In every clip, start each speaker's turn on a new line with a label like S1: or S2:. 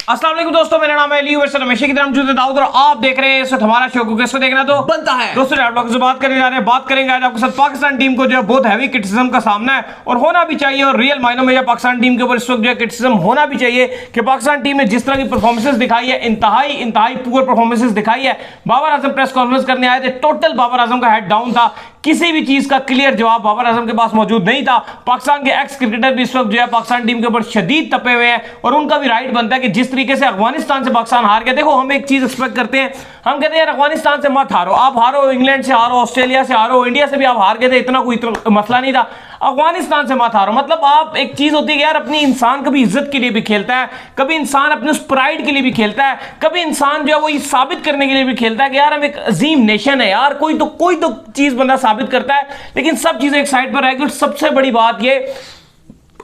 S1: अस्सलाम वालेकुम दोस्तों, मेरा नाम है अली वैसे हमेशा की तरह मौजूद है दाऊद और आप देख रहे हैं इस वक्त हमारा शो को किसको देखना तो
S2: बनता है।
S1: दोस्तों आप लोग से बात करने जा रहे हैं, बात करेंगे आज आपके साथ पाकिस्तान टीम को जो है बहुत हैवी क्रिटिसिज्म का सामना है और होना भी चाहिए और रियल मायनों में पाकिस्तान टीम के ऊपर इस वक्त जो है क्रिटिसिज्म होना भी चाहिए कि पाकिस्तान टीम ने जिस तरह की परफॉर्मेंसेस दिखाई है, इंतहाई पुअर परफॉर्मेंसेस दिखाई है। बाबर आजम प्रेस कॉन्फ्रेंस करने आए थे, टोटल बाबर आजम का हेड डाउन था, किसी भी चीज का क्लियर जवाब बाबर आजम के पास मौजूद नहीं था। पाकिस्तान के एक्स क्रिकेटर भी इस वक्त जो है पाकिस्तान टीम के ऊपर शदीद तपे हुए हैं और उनका भी राइट बनता है कि जिस तरीके से अफगानिस्तान से पाकिस्तान हार गया। देखो, हम एक चीज एक्सपेक्ट करते हैं, हम कहते हैं यार अफगानिस्तान से मत हारो, आप हारो इंग्लैंड से हारो, ऑस्ट्रेलिया से हारो, इंडिया से भी आप हार गए थे, इतना कोई मसला नहीं था। अफगानिस्तान से मत हारो, मतलब आप एक चीज होती है यार, अपनी इंसान कभी इज्जत के लिए भी खेलता है, कभी इंसान अपने उस प्राइड के लिए भी खेलता है, कभी इंसान जो है वो ये साबित करने के लिए भी खेलता है कि यार हम एक अजीम नेशन है यार, कोई तो चीज बंदा साबित करता है। लेकिन सब चीजें एक साइड पर रहेगी और सबसे बड़ी बात ये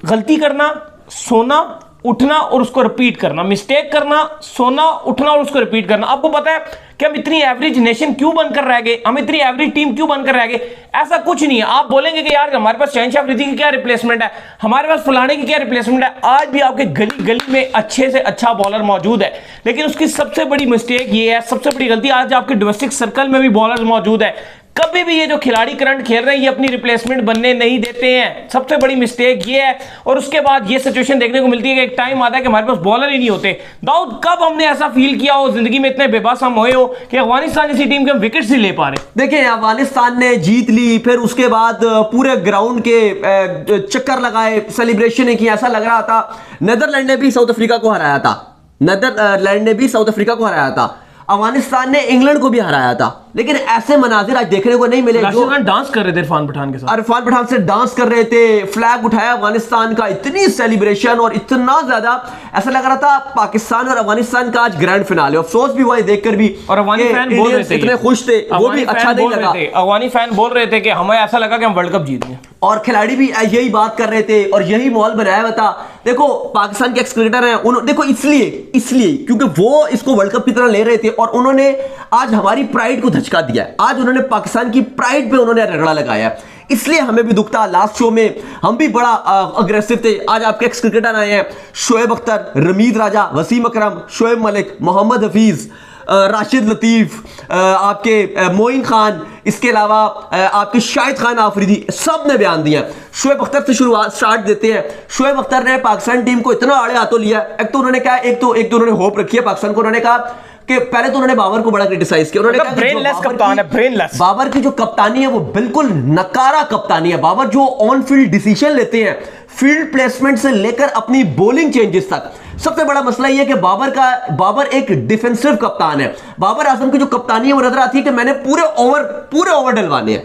S1: गलती करना, सोना उठना और उसको रिपीट करना, मिस्टेक करना, सोना उठना और उसको रिपीट करना। आपको पता है कि हम इतनी एवरेज नेशन क्यों बनकर रह गए, हम इतनी एवरेज टीम क्यों बनकर रह गए? ऐसा कुछ नहीं है। आप बोलेंगे कि यार हमारे पास शहनशाह अफरीदी की क्या रिप्लेसमेंट है, हमारे पास फलाने की क्या रिप्लेसमेंट है। आज भी आपके गली गली में अच्छे से अच्छा बॉलर मौजूद है, लेकिन उसकी सबसे बड़ी मिस्टेक ये है, सबसे बड़ी गलती, आज आपके डोमेस्टिक सर्कल में भी बॉलर मौजूद है। कभी भी ये जो खिलाड़ी करंट खेल रहे हैं ये अपनी रिप्लेसमेंट बनने नहीं देते हैं, सबसे बड़ी मिस्टेक ये है। और उसके बाद ये सिचुएशन देखने को मिलती है कि एक टाइम आता है कि हमारे पास बॉलर ही नहीं होते। दाऊद, कब हमने ऐसा फील किया हो, जिंदगी में इतने बेबस हम हुए हो कि अफगानिस्तान जैसी टीम के हम विकेट्स ही ले पा रहे?
S2: देखिए, अफगानिस्तान ने जीत ली, फिर उसके बाद पूरे ग्राउंड के चक्कर लगाए, सेलिब्रेशन की, ऐसा लग रहा था नीदरलैंड ने भी साउथ अफ्रीका को हराया था, नीदरलैंड ने भी साउथ अफ्रीका को हराया था, अफगानिस्तान ने इंग्लैंड को भी हराया था। लेकिन ऐसे मनाजिर आज देखने को नहीं मिले। जो
S1: डांस कर रहे थे इरफान पठान के साथ,
S2: इरफान पठान से डांस कर रहे थे, फ्लैग उठाया अफगानिस्तान का, इतनी सेलिब्रेशन और इतना ज्यादा ऐसा लग रहा था पाकिस्तान और अफगानिस्तान का आज ग्रैंड फिनाले। अफसोस भी हुआ देखकर भी,
S1: और अफगानी फैन बोल रहे थे
S2: इतने खुश थे, वो भी अच्छा नहीं लगा।
S1: अफगानी फैन बोल रहे थे कि हमें ऐसा लगा कि हम वर्ल्ड कप जीत गए,
S2: और खिलाड़ी भी यही बात कर रहे थे और यही माहौल बनाया हुआ था। देखो, पाकिस्तान के एक्स क्रिकेटर हैं, उन्होंने देखो इसलिए क्योंकि वो इसको वर्ल्ड कप की तरह ले रहे थे और उन्होंने आज हमारी प्राइड को धचका दिया है। आज उन्होंने पाकिस्तान की प्राइड पे उन्होंने रगड़ा लगाया, इसलिए हमें भी दुखता। लास्ट शो में हम भी बड़ा अग्रेसिव थे। आज आपके एक्स क्रिकेटर आए हैं, शोएब अख्तर, रमीज राजा, वसीम अकरम, शोएब मलिक, मोहम्मद हफीज, राशिद लतीफ, आपके मोइन खान, इसके अलावा आपके शाहिद खान आफरीदी, सब ने बयान दिया। शोएब अख्तर से शुरुआत स्टार्ट देते हैं। शोएब अख्तर ने पाकिस्तान टीम को इतना आड़े हाथों लिया। एक तो उन्होंने कहा, एक तो उन्होंने होप रखी है पाकिस्तान को। उन्होंने कहा कि पहले तो उन्होंने बाबर को बड़ा क्रिटिसाइज किया, उन्होंने कहा
S1: ब्रेनलेस कप्तान है, ब्रेनलेस।
S2: बाबर की जो कप्तानी है वो बिल्कुल नकारा कप्तानी है। बाबर जो ऑन फील्ड डिसीजन लेते हैं, फील्ड प्लेसमेंट से लेकर अपनी बॉलिंग चेंजेस तक, सबसे बड़ा मसला यह है कि बाबर एक डिफेंसिव कप्तान है। बाबर आजम की जो कप्तानी है वो नजर आती है कि मैंने पूरे ओवर डलवाने हैं,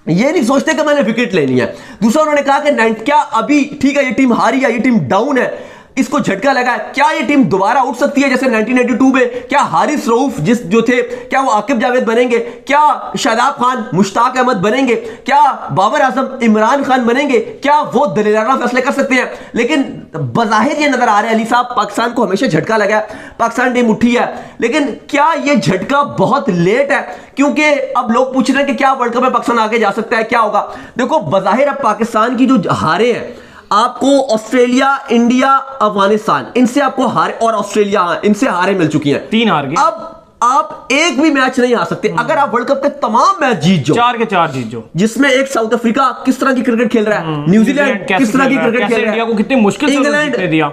S2: ये नहीं सोचते कि मैंने विकेट लेनी है। दूसरा, उन्होंने कहा कि क्या अभी ठीक है, ये टीम हारी है, ये टीम डाउन है, इसको झटका लगा है, क्या ये टीम दोबारा उठ सकती है जैसे 1982 में? क्या हारिस रऊफ जो थे, क्या वो आकिब जावेद बनेंगे? क्या शादाब खान मुश्ताक अहमद बनेंगे? क्या बाबर आजम इमरान खान बनेंगे? क्या वो दलीलाना फैसले कर सकते हैं? लेकिन बज़ाहिर ये नजर आ रहा है अली साहब, पाकिस्तान को हमेशा झटका लगा है, पाकिस्तान टीम उठी है, लेकिन क्या ये झटका बहुत लेट है? क्योंकि अब लोग पूछ रहे हैं कि क्या वर्ल्ड कप में पाकिस्तान आगे जा सकता है, क्या होगा? देखो, बज़ाहिर अब पाकिस्तान की जो हारे हैं, आपको ऑस्ट्रेलिया, इंडिया, अफगानिस्तान, इनसे आपको हारे, और ऑस्ट्रेलिया, इनसे हारे मिल चुकी हैं,
S1: 3 हार गए।
S2: अब आप एक भी मैच नहीं हार सकते अगर आप वर्ल्ड कप के तमाम मैच जीत जाओ,
S1: 4 के 4 जीत जाओ,
S2: जिसमें एक साउथ अफ्रीका किस तरह की क्रिकेट खेल रहा है, न्यूजीलैंड किस तरह की क्रिकेट खेल रहा है,
S1: इंडिया को कितनी मुश्किल से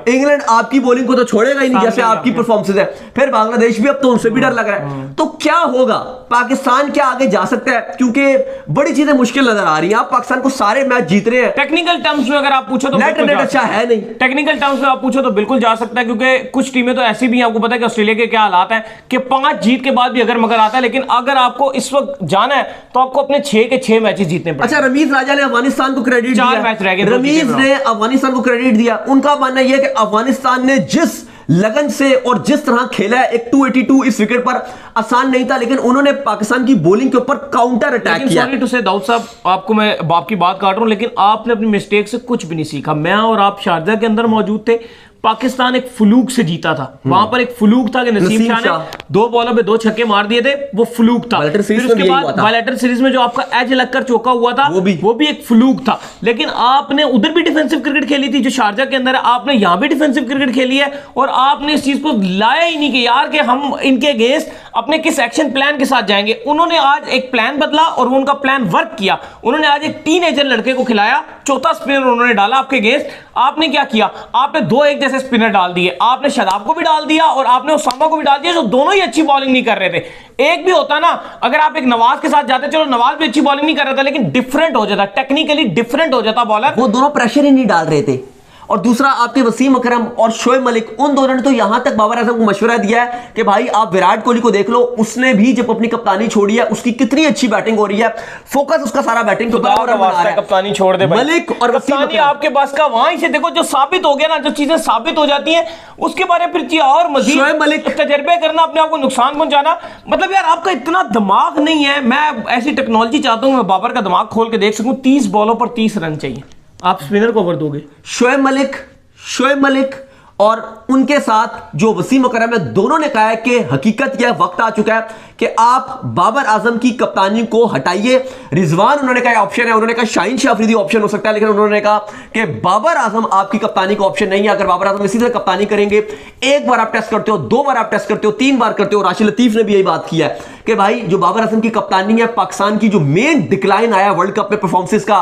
S2: इंग्लैंड आपकी बॉलिंग को तो छोड़ेगा ही नहीं जैसे आपकी परफॉर्मेंस है। फिर बांग्लादेश भी, अब तो उनसे भी डर लग रहा है। तो क्या होगा, पाकिस्तान क्या आगे जा सकता है? क्योंकि बड़ी चीजें मुश्किल नजर आ रही है। आप पाकिस्तान को सारे मैच जीत रहे हैं।
S1: टेक्निकल टर्म्स में अगर आप पूछो तो
S2: नेट अच्छा है नहीं,
S1: टेक्निकल टर्म्स में आप पूछो तो बिल्कुल जा सकता है, क्योंकि कुछ टीमें तो ऐसी भी हैं, आपको पता है कि ऑस्ट्रेलिया के क्या हालात हैं कि 5 जीत के बाद भी अगर मगर आता है, लेकिन अगर आपको इस वक्त जाना है तो आपको अपने 6 के 6 मैचेस जीतने पड़ेंगे।
S2: अच्छा, रमीज राजा ने अफगानिस्तान को क्रेडिट दिया,
S1: 4 मैच रह गए,
S2: रमीज ने अफगानिस्तान को क्रेडिट दिया। उनका मानना यह है कि अफगानिस्तान ने जिस लगन से और जिस तरह खेला है, एक 282 इस विकेट पर आसान नहीं था, लेकिन उन्होंने पाकिस्तान की बॉलिंग के ऊपर काउंटर अटैक किया।
S1: सॉरी टू से दाऊद साहब, आपको मैं बाप की बात काट रहा हूं, लेकिन आपने अपनी मिस्टेक से कुछ भी नहीं सीखा। मैं और आप शारजा के अंदर मौजूद थे, पाकिस्तान एक फ्लूक से जीता था। वहां पर एक फ्लूक था कि नसीम शाह ने 2 बॉलों पे 2 छक्के मार दिए थे, वो फ्लूक था। फिर उसके बाद बायलैटरल सीरीज में जो आपका एज लगकर चौका हुआ था वो भी एक फ्लूक था। लेकिन आपने उधर भी डिफेंसिव क्रिकेट खेली थी जो शारजा के अंदर है, आपने यहां भी डिफेंसिव क्रिकेट खेली है और आपने इस चीज को लाया ही नहीं कि यार कि हम इनके अगेंस्ट अपने किस एक्शन प्लान के साथ जाएंगे। उन्होंने आज एक प्लान बदला और वो उनका प्लान वर्क किया। उन्होंने आज एक टीनेजर लड़के को खिलाया, चौथा स्पिनर उन्होंने डाला आपके अगेंस्ट। आपने क्या किया, आपने 2-1 जैसे स्पिनर डाल दिए, आपने शादाब को भी डाल दिया और आपने उसामा को भी डाल दिया जो दोनों ही अच्छी बॉलिंग नहीं कर रहे थे। एक भी होता ना, अगर आप एक नवाज के साथ जाते, चलो नवाज भी अच्छी बॉलिंग नहीं कर रहा था लेकिन डिफरेंट हो जाता, टेक्निकली डिफरेंट हो जाता बॉलर।
S2: वो दोनों प्रेशर ही नहीं डाल रहे थे। और दूसरा आपके वसीम अकरम और शोएब मलिक, उन दोनों ने तो यहां तक बाबर आजम को मशवरा दिया है कि भाई आप विराट कोहली को देख लो, उसने भी जब अपनी कप्तानी छोड़ी है उसकी कितनी अच्छी बैटिंग हो रही है, फोकस उसका सारा बैटिंग
S1: कप्तानी छोड़ दे
S2: मलिक और
S1: कप्तानी आपके बस का वहीं से देखो जो साबित हो गया ना, जो चीजें साबित हो जाती हैं उसके बारे में फिर और मजीद शोएब मलिक तजर्बे करना, अपने आप को नुकसान पहुंचाना। मतलब यार आपका इतना दिमाग नहीं है। मैं ऐसी टेक्नोलॉजी चाहता हूं, मैं बाबर का दिमाग खोल के देख सकूं। 30 बॉलों पर 30 रन चाहिए, आप स्पिनर को ओवर दोगे।
S2: शोएब मलिक और उनके साथ जो वसीम अकरम है, दोनों ने कहा है कि हकीकत यह वक्त आ चुका है कि आप बाबर आजम की कप्तानी को हटाइए। रिजवान उन्होंने कहा ऑप्शन है, उन्होंने कहा शाहीन शाह अफरीदी ऑप्शन हो सकता है, लेकिन उन्होंने कहा कि बाबर आजम आपकी कप्तानी का ऑप्शन नहीं है। अगर बाबर आजम इसी तरह कप्तानी करेंगे, 1 बार आप टेस्ट करते हो, 2 बार आप टेस्ट करते हो, 3 बार करते हो। राशिद लतीफ ने भी यही बात किया है कि भाई जो बाबर आजम की कप्तानी है, पाकिस्तान की जो मेन डिक्लाइन आया वर्ल्ड कप में परफॉर्मेंस का,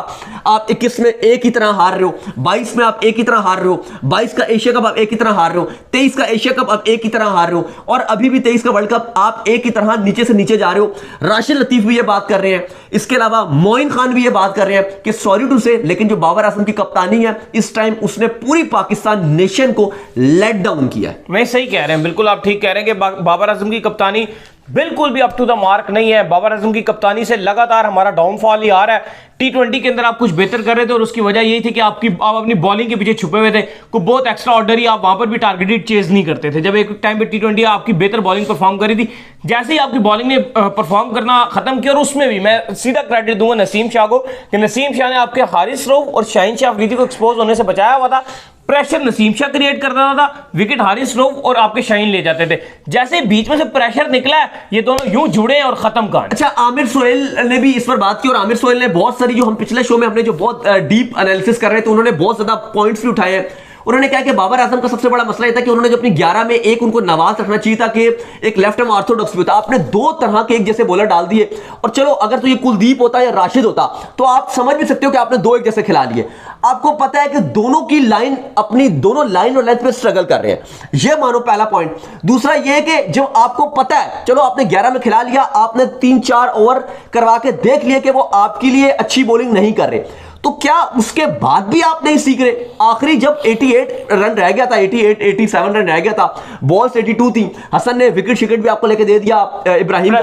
S2: आप 21 में एक ही तरह हार रहे हो, 22 में आप एक ही तरह हार रहे हो, 22 का एशिया कप आप एक ही तरह हार रहे हो, 23 का एशिया कप आप एक ही तरह हार रहे हो, और अभी भी 23 का वर्ल्ड कप आप एक ही तरह नीचे से नीचे जा रहे हो। राशिद लतीफ भी ये बात कर रहे हैं, इसके अलावा मोइन खान भी ये बात कर रहे हैं कि सॉरी टू से, लेकिन जो बाबर आजम की कप्तानी है इस टाइम उसने पूरी पाकिस्तान नेशन को लेट डाउन किया है।
S1: मैं सही कह रहे हैं, बिल्कुल आप ठीक कह रहे हैं कि बाबर आजम की कप्तानी बिल्कुल भी अप टू द मार्क नहीं है। बाबर आजम की कप्तानी से लगातार हमारा डाउनफॉल ही आ रहा है। T20 के अंदर आप कुछ बेहतर कर रहे थे और उसकी वजह यही थी कि आप अपनी बॉलिंग के पीछे छुपे हुए थे, कुछ बहुत एक्स्ट्रा ऑर्डनरी, आप वहां पर भी टारगेटेड चेज नहीं करते थे। जब एक टाइम पे T20 आपकी बेहतर बॉलिंग परफॉर्म करी थी, जैसे ही आपकी बॉलिंग ने परफॉर्म करना खत्म किया, और उसमें भी मैं सीधा क्रेडिट दूंगा नसीम शाह को कि नसीम शाह ने आपके हारिस रऊफ और शाहीन शाह अफरीदी को एक्सपोज होने से बचाया हुआ था। प्रेशर नसीम शाह क्रिएट कर रहा था, विकेट हारिस रऊफ और आपके शाहीन ले जाते थे। जैसे बीच में से प्रेशर निकला है, ये दोनों यूं जुड़े और खत्म कहानी।
S2: अच्छा, आमिर सोहेल ने भी इस पर बात की, और आमिर सोहेल ने बहुत सारी, जो हम पिछले शो में हमने जो बहुत डीप एनालिसिस कर रहे थे, उन्होंने बहुत ज्यादा पॉइंट्स भी उठाए हैं। उन्होंने कहा कि बाबर आजम का सबसे बड़ा मसला यह था कि उन्होंने जो अपनी 11 में एक उनको नवाज रखना चाहिए था कि एक लेफ्ट आर्म ऑर्थोडॉक्स भी होता। आपने 2 तरह के एक जैसे बॉलर डाल दिए, और चलो अगर तो ये कुलदीप होता या राशिद होता तो आप समझ भी सकते हो कि आपने 2 एक जैसे खिला लिए। आपको पता है कि दोनों की लाइन, अपनी दोनों लाइन और लेंथ पे स्ट्रगल कर रहे हैं, ये मानो पहला पॉइंट। दूसरा ये कि जब आपको पता है, चलो आपने 11 में खिला लिया, आपने 3-4 ओवर करवा के देख लिया कि वो आपके लिए अच्छी बॉलिंग नहीं कर रहे, तो क्या उसके बाद भी आप नहीं सीख रहे? आखिरी जब 88 रन रह गया था, 87 रन रह गया था, बॉल्स 82 थी, हसन ने विकेट शिकेट भी आपको लेके दे दिया, इब्राहिम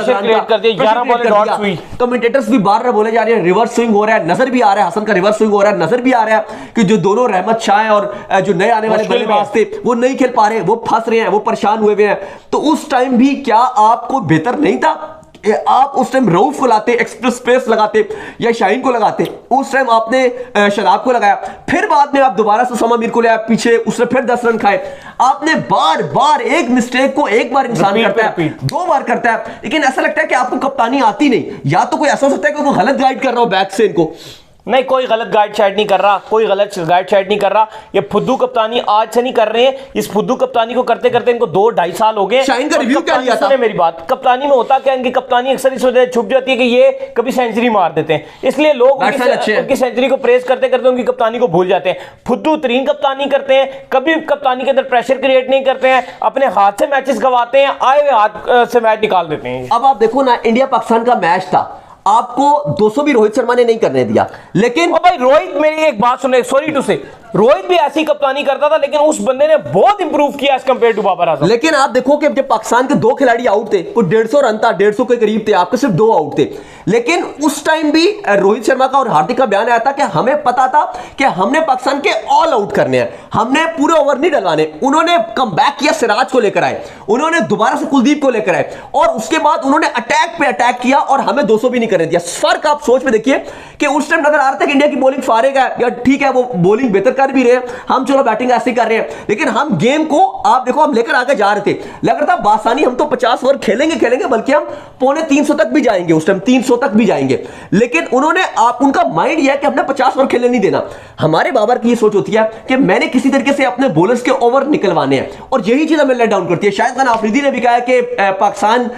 S2: कमेंटेटर्स भी बार बोले जा रहे हैं रिवर्स स्विंग हो रहा है, नजर भी आ रहा है हसन का रिवर्स स्विंग हो रहा है, नजर भी आ रहा है कि जो दोनों रहमत शाह और जो नए आने वाले बल्लेबाज थे वो नहीं खेल पा रहे, वो फंस रहे हैं, वो परेशान हुए हुए हैं। तो उस टाइम भी क्या आपको बेहतर नहीं था? आप उस टाइम रऊफ को लाते, एक्सप्रेस पेस लगाते, या शाहीन को लगाते? उस टाइम आपने शादाब को लगाया, फिर बाद में आप दोबारा से उसामा मीर को ले आए पीछे, उसने फिर 10 रन खाए। आपने बार बार एक मिस्टेक को एक बार इंसान करता है, 2 बार करता है, लेकिन ऐसा लगता है कि आपको कप्तानी आती नहीं। या तो कोई ऐसा हो सकता है कि कोई गलत गाइड कर रहा हो बैक से इनको।
S1: नहीं, कोई गलत गाइड शाइड नहीं कर रहा, कोई गलत गाइड शाइड नहीं कर रहा। ये फुद्दू कप्तानी आज से नहीं कर रहे हैं, इस फुद्दू कप्तानी को करते करते इनको 2-2.5 साल हो गए।
S2: शाहीन का रिव्यू क्या लिया था?
S1: मेरी बात, कप्तानी में होता क्या, इनकी कप्तानी अक्सर इस वजह से छुप जाती है कि ये कभी सेंचुरी मार देते हैं, इसलिए लोग उनकी सेंचुरी को प्रेस करते करते उनकी कप्तानी को भूल जाते हैं। फुद्दू तरीन कप्तानी करते हैं, कभी कप्तानी के अंदर प्रेशर क्रिएट नहीं करते हैं, अपने हाथ से मैचेस गवाते हैं, आए हुए हाथ से मैच निकाल देते हैं।
S2: अब आप देखो ना, इंडिया पाकिस्तान का मैच था, आपको 200 भी रोहित शर्मा ने नहीं करने दिया, लेकिन
S1: भाई रोहित, मेरी एक बात सुने, सॉरी टू से, रोहित भी ऐसी कप्तानी करता था, लेकिन उस बंदे ने बहुत इंप्रूव किया as compare to Babar Azam.
S2: लेकिन आप देखो कि जब पाकिस्तान के 2 खिलाड़ी आउट थे, वो 150 रन था, 150 के करीब थे, आपके सिर्फ 2 आउट थे, लेकिन उस टाइम भी रोहित शर्मा का और हार्दिक का बयान आया था कि हमें पता था कि हमने पाकिस्तान के ऑल आउट करने हैं, हमने पूरे ओवर नहीं डलवाने। उन्होंने कमबैक किया, सिराज को लेकर आए, उन्होंने दोबारा से कुलदीप को लेकर आए, और उसके बाद उन्होंने अटैक पे अटैक किया और हमें 200 भी नहीं करने दिया। फर्क आप सोच में देखिए कि उस टाइम नजर आ रहा था कि इंडिया की बॉलिंग फारिग है, या ठीक है वो बॉलिंग बेहतर कर भी रहे हैं, हम चलो बैटिंग ऐसे कर रहे हैं, लेकिन हम गेम को आप देखो हम लेकर आगे जा रहे थे, लग रहा था बासानी हम तो 50 ओवर खेलेंगे, बल्कि हम 250 तक भी जाएंगे, उस टाइम 300 तक भी जाएंगे, लेकिन उन्होंने उनका माइंड यह है कि हमने 50 ओवर खेलने नहीं देना। हमारे बाबर की ये सोच होती है कि मैंने किसी तरीके से अपने बॉलर्स के ओवर निकलवाने हैं, और यही चीज हमें लेट डाउन करती है। शाहिद खान आफरीदी ने भी कहा कि पाकिस्तान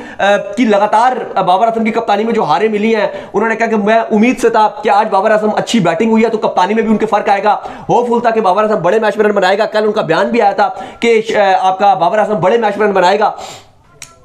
S2: की लगातार बाबर आजम की कप्तानी में जो हारें मिली हैं, उन्होंने कहा कि मैं उम्मीद से था कि आज बाबर आजम अच्छी बैटिंग हुई है तो कप्तानी में भी उनके फर्क आएगा, होपफुल था कि बाबर आजम बड़े मैच में रन बनाएगा। कल उनका बयान भी आया था कि आपका बाबर आजम बड़े मैच में रन बनाएगा,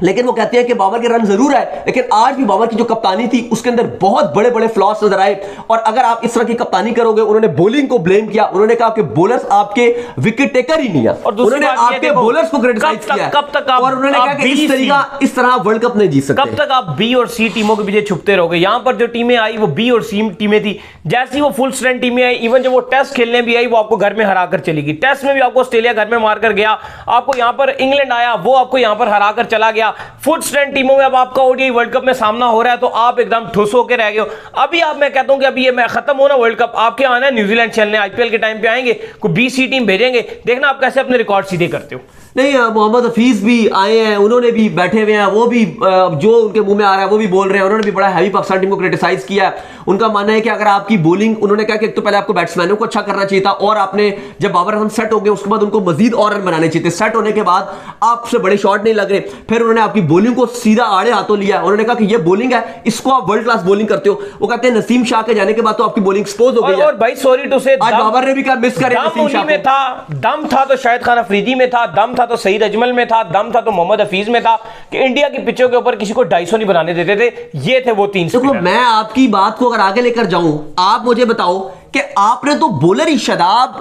S2: लेकिन वो कहते हैं कि बाबर के रन जरूर आए, लेकिन आज भी बाबर की जो कप्तानी थी उसके अंदर बहुत बड़े बड़े फ्लॉस नजर आए। और अगर आप इस तरह की कप्तानी करोगे, उन्होंने बॉलिंग को ब्लेम किया, उन्होंने कहा कि बॉलर्स आपके विकेट टेकर ही नहीं है, और उन्होंने आपके बॉलर्स को क्रिटिसाइज किया,
S1: कब तक आप,
S2: और उन्होंने कहा कि इस तरह वर्ल्ड कप नहीं जीत सकते।
S1: कब तक आप बी और सी टीमों के पीछे छुपते रहोगे? यहां पर जो टीमें आई वो बी और सी टीमें थी, जैसी वो फुल स्ट्रेंथ टीमें आई, इवन जब वो टेस्ट खेलने भी आई वो आपको घर में हराकर चली गई। टेस्ट में भी आपको ऑस्ट्रेलिया घर में मारकर गया, आपको यहां पर इंग्लैंड आया वो आपको यहां पर हराकर चला गया। फुल स्ट्रेंथ टीमों में अब आपका ओडीआई वर्ल्ड कप में सामना हो रहा है तो आप एकदम ठुस होकर रह गए हो। अभी आप, मैं कहता हूं कि अभी ये मैं खत्म होना वर्ल्ड कप, आपके आना है न्यूजीलैंड चलने, आईपीएल के टाइम पे आएंगे, कोई बीसी टीम भेजेंगे, देखना आप कैसे अपने रिकॉर्ड सीधे करते हो।
S2: नहीं, मोहम्मद हफीज भी आए हैं, उन्होंने भी बैठे हुए हैं, वो भी जो उनके मुंह में आ रहा है वो भी बोल रहे हैं, उन्होंने भी बड़ा हैवी पाकिस्तान टीम को क्रिटिसाइज किया है। उनका मानना है कि अगर आपकी बॉलिंग, उन्होंने कहा कि एक तो पहले आपको बैट्समैनों को अच्छा करना चाहिए था, और आपने जब बाबर आजम सेट हो गए उसके बाद उनको मजीद और रन बनाने चाहिए थे। सेट होने के बाद आपसे बड़े शॉट नहीं लग रहे, फिर उन्होंने आपकी बॉलिंग को सीधा आड़े हाथों लिया, उन्होंने कहा कि ये बॉलिंग है, इसको आप वर्ल्ड क्लास बॉलिंग करते हो। वो कहते हैं नसीम शाह के जाने के बाद तो आपकी बॉलिंग एक्सपोज हो गई है।
S1: और भाई सॉरी टू से,
S2: आज बाबर ने भी कहा मिस करे नसीम शाह
S1: में था, दम था तो शाहिद खान अफरीदी में था, दम था तो सईद अजमल में था, दम था तो मोहम्मद हफीज में था, कि इंडिया की पिचों के ऊपर किसी को 250 नहीं बनाने देते थे। ये थे वो तीन।
S2: देखो, मैं आपकी बात को अगर आगे लेकर जाऊं, आप मुझे बताओ कि आपने तो बॉलर ही शादाब,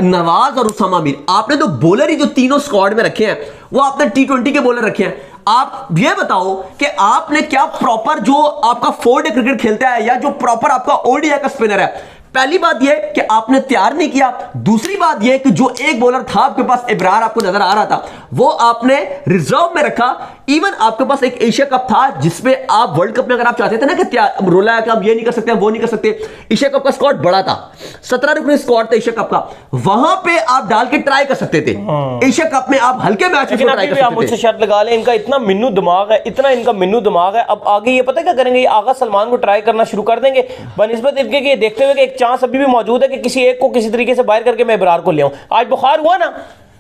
S2: नवाज और उसामा मीर, आपने तो बॉलर ही जो तीनों स्क्वाड में रखे हैं वो आपने T20 के बॉलर रखे हैं। आप ये बताओ कि आपने क्या प्रॉपर जो आपका 4 डे क्रिकेट खेलता है, या जो प्रॉपर आपका ओडीआई का स्पिनर है, पहली बात यह कि आपने तैयार नहीं किया। दूसरी बात यह कि जो एक बॉलर था आपके पास, इब्रार आपको नजर आ रहा था, वो आपने रिजर्व में रखा। इवन आपके पास एक एशिया कप था जिसमें आप वर्ल्ड कप में अगर आप चाहते थे ना कि रोला है कि हम ये नहीं कर सकते, हम वो नहीं कर सकते, एशिया कप का स्क्वाड बड़ा था, 17 रुकनी स्क्वाड था एशिया कप का, वहां पे आप डाल के ट्राई कर सकते थे। एशिया कप में आप हल्के मैच में ट्राई कर सकते थे।
S1: मुझसे शर्त लगा लें, इनका इतना मिन्नू दिमाग है, इतना इनका मिन्नू दिमाग है। अब आगे ये पता क्या करेंगे, ये आगा सलमान को ट्राई करना शुरू कर देंगे, बनस्बत इनके कि देखते हुए कि एक चांस अभी भी मौजूद है कि किसी एक को किसी तरीके से बाहर करके मैं इब्रार को ले आऊं। आज बुखार हुआ ना,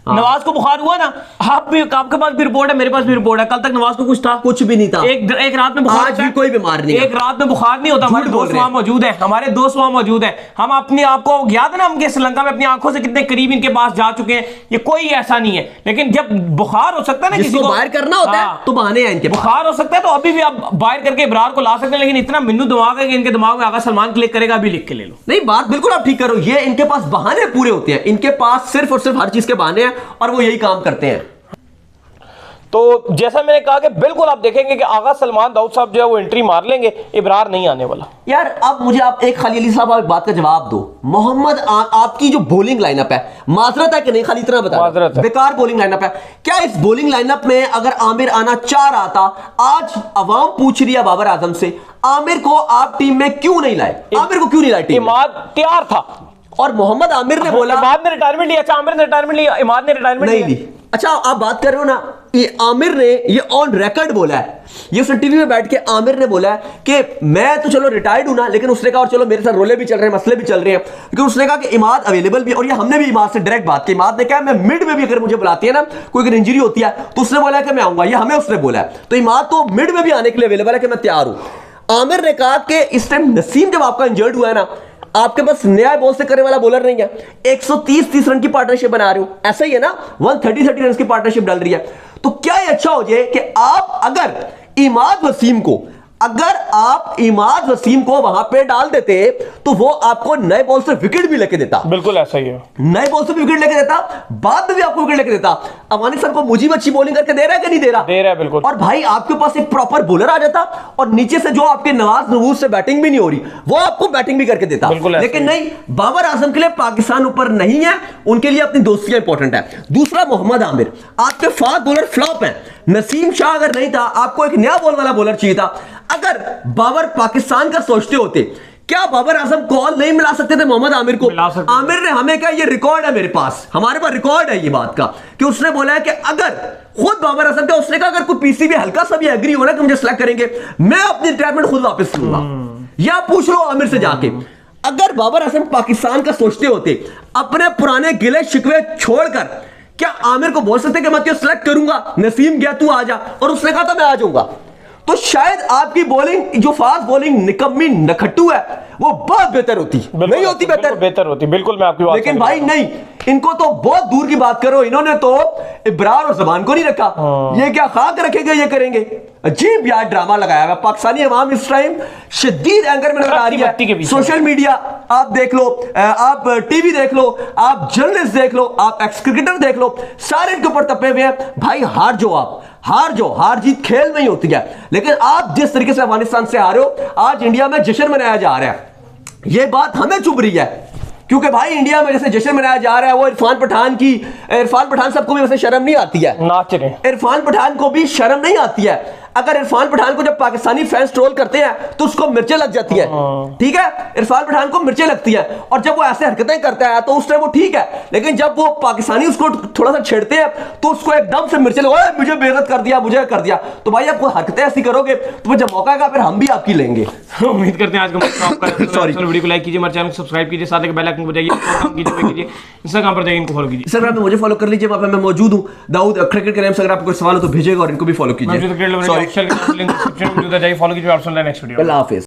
S1: नवाज को बुखार हुआ ना, आपके पास भी रिपोर्ट है, मेरे पास भी रिपोर्ट है। कल तक नवाज को कुछ था,
S2: कुछ भी नहीं था।
S1: एक रात में बुखार,
S2: आज भी कोई बीमार नहीं,
S1: एक रात में बुखार नहीं होता। हमारे दोस्त वहां मौजूद है, हमारे दोस्त वहां मौजूद है। हम अपने आपको याद है ना, हम श्रीलंका में अपनी आंखों से कितने करीब इनके पास जा चुके हैं। ये कोई ऐसा नहीं है, लेकिन जब बुखार हो सकता है ना, किसी को
S2: बाहर करना होता है तो बहाने हैं इनके।
S1: बुखार हो सकता है तो अभी भी आप बाहर करके इब्रार को ला सकते हैं, लेकिन इतना मिन्नू दिमाग है कि इनके दिमाग में आगा सलमान क्लिक करेगा, अभी लिख के ले लो।
S2: नहीं, बात बिल्कुल आप ठीक करो, ये इनके पास बहाने पूरे होते हैं, इनके पास सिर्फ और सिर्फ हर चीज के बहाने हैं, और वो यही काम करते हैं।
S1: तो जैसा मैंने कहा कि बिल्कुल आप देखेंगे कि आगा सलमान दाऊद साहब जो है वो एंट्री मार लेंगे, इब्रार नहीं आने वाला।
S2: यार अब मुझे आप एक खाली अली साहब, आप एक बात का जवाब दो, मोहम्मद आपकी जो बॉलिंग लाइनअप है, माजरत है कि नहीं, खाली इतना बता, बेकार बॉलिंग लाइनअप है क्या? इस बॉलिंग लाइनअप में अगर आमिर आना चाह रहा था, आज अवाम पूछ रही है बाबर आजम से, आमिर को आप टीम में क्यों नहीं लाए? आमिर को क्यों नहीं लाए टीम में?
S1: इमाद तैयार था
S2: और मोहम्मद आमिर ने बोला,
S1: इमाद ने रिटायरमेंट लिया। अच्छा, आमिर ने रिटायरमेंट लिया, इमाद ने रिटायरमेंट
S2: नहीं ली। अच्छा, आप बात कर रहे हो ना, ये आमिर ने ये ऑन रिकॉर्ड बोला है, ये उसने टीवी में बैठ के आमिर ने बोला है कि मैं तो चलो रिटायर्ड हूं ना, लेकिन उसने कहा और चलो मेरे साथ रोले भी चल रहे हैं, मसले भी चल रहे हैं, लेकिन उसने कहा कि इमाद अवेलेबल भी, और ये हमने भी इमाद से डायरेक्ट बात की। इमाद ने कहा मैं मिड में भी अगर मुझे बुलाती है ना, कोई अगर इंजरी होती है तो उसने बोला कि मैं आऊंगा, ये हमें उसने बोला है, तो इमाद तो मिड में भी आने के लिए अवेलेबल है कि मैं तैयार हूं। आमिर ने कहा कि इस टाइम नसीम जब आपका इंजर्ड हुआ है ना, आपके पास नया बॉल से करने वाला बॉलर नहीं है, 130 रन की पार्टनरशिप बना रहे हो, ऐसा ही है ना, 130 रन की पार्टनरशिप डाल रही है, तो क्या ये अच्छा हो जाए कि आप अगर इमाद वसीम को वहां पे डाल देते तो वो आपको नए बॉल से विकेट भी लेके देता।
S1: बिल्कुल ऐसा ही है,
S2: नए बॉल से विकेट लेके देता, बाद में भी आपको विकेट लेके देता। अफगानिस्तान को मुजीब अच्छी बॉलिंग करके दे रहा है कि नहीं दे रहा?
S1: दे रहा है बिल्कुल।
S2: और भाई आपके पास एक प्रॉपर बॉलर आ जाता, और नीचे से जो आपके नवूज से बैटिंग भी नहीं हो रही, वो आपको बैटिंग भी करके देता। लेकिन नहीं, बाबर आजम के लिए पाकिस्तान ऊपर नहीं है, उनके लिए अपनी दोस्तियां इंपॉर्टेंट है। दूसरा, मोहम्मद आमिर आपके फास्ट बॉलर फ्लॉप है। नसीम शाह अगर नहीं था, आपको एक नया बॉल वाला बॉलर चाहिए था। अगर बाबर पाकिस्तान का सोचते होते क्या बाबर आजम कॉल नहीं मिला सकते थे मोहम्मद आमिर को?
S1: मिला सकते थे।
S2: आमिर ने हमें कहा, ये रिकॉर्ड है मेरे पास, हमारे पास रिकॉर्ड है ये बात का, कि उसने बोला है कि अगर खुद बाबर आजम का, उसने कहा अगर कोई पीसीबी हल्का सा भी एग्री हो ना कि मुझे सिलेक्ट करेंगे, मैं अपनी रिटायरमेंट खुद वापस लूंगा। या पूछ लो आमिर से जाके, अगर बाबर आजम पाकिस्तान का सोचते होते, अपने पुराने गिले शिकवे छोड़कर, क्या आमिर को बोल सकते कि मैं तुझे सिलेक्ट करूंगा, नसीम गया तू आ जा, और उसने कहा था मैं आ जाऊंगा, तो शायद आपकी बॉलिंग जो फास्ट बॉलिंग निकम्मी नखट्टू है वो बहुत बेहतर होती, नहीं होती
S1: बेहतर होती, बिल्कुल मैं आपकी बात,
S2: लेकिन भाई नहीं, इनको तो बहुत दूर की बात करो, इन्होंने तो इब्रार और जबान को नहीं रखा। ये क्या खाक रखेंगे, ये करेंगे, अजीब यार ड्रामा लगाया हुआ। पाकिस्तानी अवाम इस टाइम शदीद एंगर में नजर आ रही है। सोशल मीडिया आप देख लो, आप टीवी देख लो, आप जर्नलिस्ट देख लो, आप एक्स क्रिकेटर देख लो, सारे इनके ऊपर तपे हुए हैं। भाई हार जो, आप हार जो, हार जीत खेल में ही होती है, लेकिन आप जिस तरीके से अफगानिस्तान से हारे हो, आज इंडिया में जश्न मनाया जा रहा है, ये बात हमें चुभ रही है, क्योंकि भाई इंडिया में जैसे जश्न मनाया जा रहा है, वो इरफान पठान सबको भी वैसे शर्म नहीं आती है,
S1: नाच रहे,
S2: इरफान पठान को भी शर्म नहीं आती है। अगर इरफान पठान को जब पाकिस्तानी फैंस ट्रोल करते हैं तो उसको मिर्चें लग जाती है, ठीक है, इरफान पठान को मिर्चें लगती है, और जब वो ऐसे हरकतें करता है तो उस टाइम वो ठीक है, लेकिन जब वो पाकिस्तानी उसको थोड़ा सा छेड़ते हैं तो उसको एकदम से मिर्चें लगा, मुझे बेइज्जत कर दिया, मुझे कर दिया। तो भाई आप हरकतें ऐसी करोगे तो जब मौका आएगा फिर हम भी आपकी लेंगे।
S1: उम्मीद करते हैं आज का सॉरी वीडियो को लाइक कीजिए, हमारे चैनल को सब्सक्राइब कीजिए, साथ ही बेल आइकन को बजाइए, इंस्टाग्राम पर जाइए, इनको फॉलो कीजिए,
S2: इंस्टाग्राम पे मुझे फॉलो कर लीजिए, वहां पे मैं मौजूद हूं, दाऊद क्रिकेट के नाम से। अगर आपको कोई सवाल हो तो भेजिएगा और इनको भी फॉलो कीजिए।
S1: फॉलो कीजिए, अल्लाह हाफिज़।